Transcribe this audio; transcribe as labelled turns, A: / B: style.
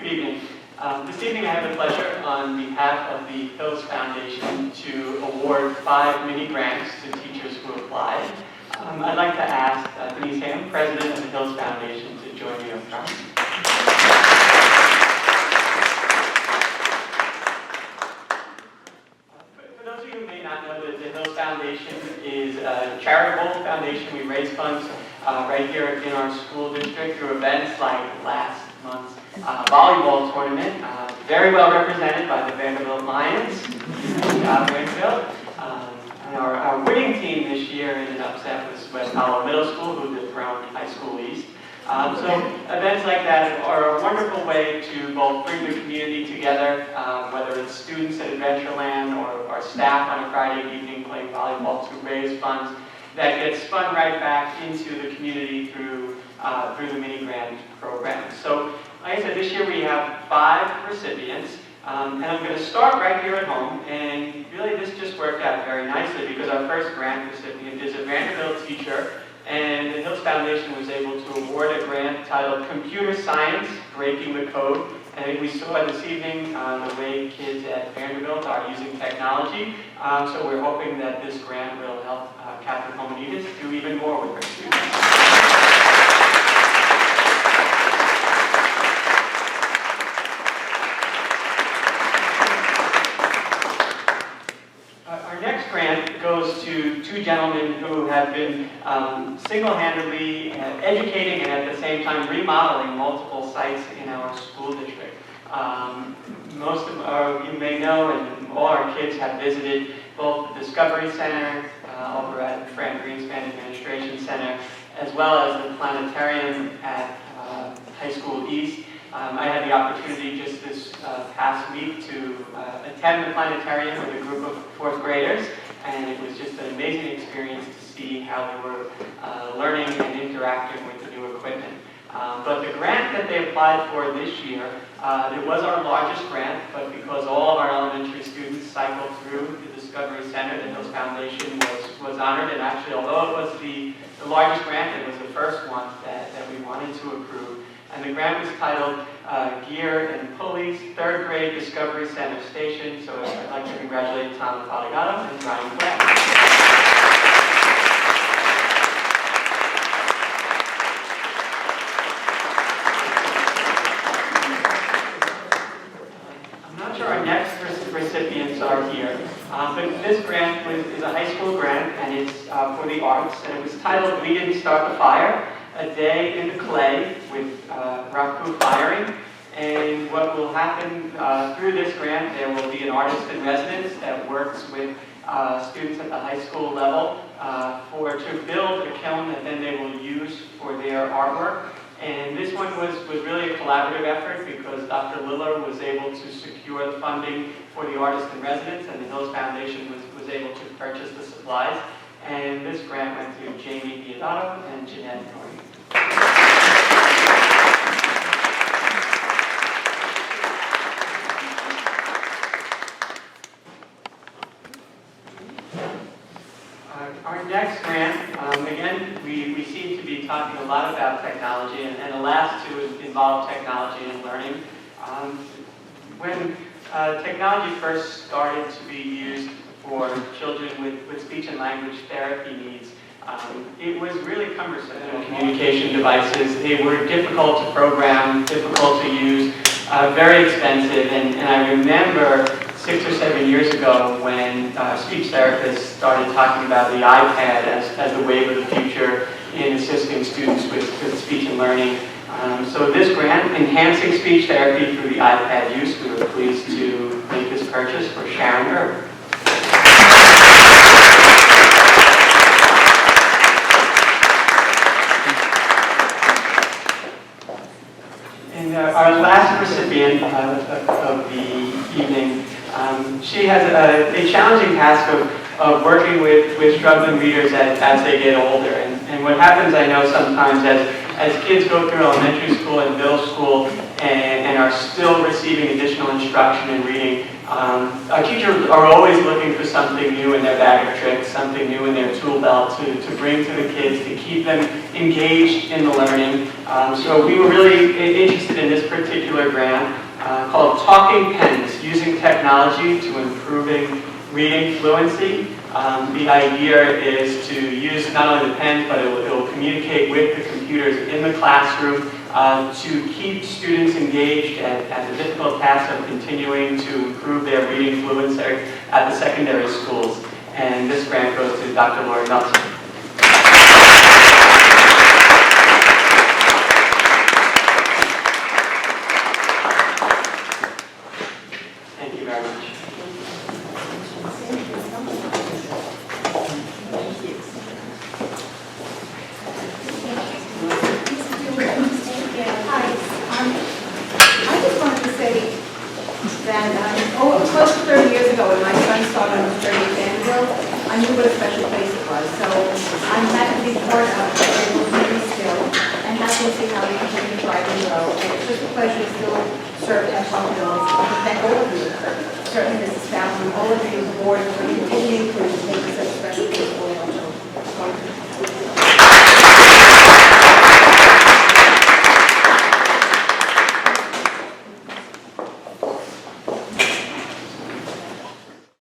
A: Good evening. This evening I have the pleasure, on behalf of the Hills Foundation, to award 5 mini grants to teachers who applied. I'd like to ask Denise Ham, President of the Hills Foundation, to join me up front. For those of you who may not know, the Hills Foundation is a charitable foundation. We raise funds right here in our school district through events like last month's volleyball tournament, very well represented by the Vanderbilt Lions out of Wakefield. And our winning team this year in an upset was West Hollow Middle School, who dethroned High School East. So events like that are a wonderful way to both bring the community together, whether it's students at Adventureland or our staff on a Friday evening playing volleyball, to raise funds that get spun right back into the community through the mini grant program. So, like I said, this year we have 5 recipients, and I'm going to start right here at home. And really, this just worked out very nicely because our first grant recipient is a Vanderbilt teacher, and the Hills Foundation was able to award a grant titled Computer Science: Breaking the Code. And we saw this evening the way kids at Vanderbilt are using technology. So we're hoping that this grant will help Catherine Hominides do even more with her students. Our next grant goes to 2 gentlemen who have been single-handedly educating and at the same time remodeling multiple sites in our school district. Most of you may know, and all our kids have visited both the Discovery Center over at the Frank Greenspan Administration Center, as well as the planetarium at High School East. I had the opportunity just this past week to attend the planetarium with a group of 4th graders, and it was just an amazing experience to see how they were learning and interacting with the new equipment. But the grant that they applied for this year, it was our largest grant, but because all of our elementary students cycled through the Discovery Center, the Hills Foundation was honored. And actually, although it was the largest grant, it was the first one that we wanted to approve. And the grant was titled Gear and Pulleys, 3rd Grade Discovery Center Station. So I'd like to congratulate Tom Faligato and Brian Black. Recipients are here. But this grant is a high school grant, and it's for the arts, and it was titled We Didn't Start the Fire, a day in the clay with rock-proof firing. And what will happen through this grant, there will be an artist in residence that works with students at the high school level to build a kiln that then they will use for their artwork. And this one was really a collaborative effort because Dr. Liller was able to secure the funding for the artist in residence, and the Hills Foundation was able to purchase the supplies. And this grant went to Jamie Diodato and Jeanette Norrie. Our next grant, again, we seem to be talking a lot about technology, and the last 2 involve technology and learning. When technology first started to be used for children with speech and language therapy needs, it was really cumbersome. Communication devices, they were difficult to program, difficult to use, very expensive, and I remember 6 or 7 years ago when speech therapists started talking about the iPad as the wave of the future in assisting students with speech and learning. So this grant, Enhancing Speech Therapy Through the iPad Use, we were pleased to make this purchase for Sharon Erb. And our last recipient of the evening, she has a challenging task of working with struggling readers as they get older. And what happens, I know sometimes, as kids go through elementary school and middle school and are still receiving additional instruction in reading, our teachers are always looking for something new in their bag of tricks, something new in their tool belt to bring to the kids, to keep them engaged in the learning. So we were really interested in this particular grant. called Talking Pens, Using Technology to Improving Reading Fluency. The idea is to use not only the pens, but it will communicate with the computers in the classroom to keep students engaged at the difficult task of continuing to improve their reading fluency at the secondary schools. And this grant goes to Dr. Lori Nelson. Thank you very much.
B: I just wanted to say that, close to 30 years ago, when my son started on the 30th annual, I knew what a special place it was. So I'm happy to be part of it. It will be still, and happy to see how we continue to try and grow. And it's just a pleasure to still serve as responsibilities. I thank all of you, certainly Mrs. Fallon, all of you, the board, for your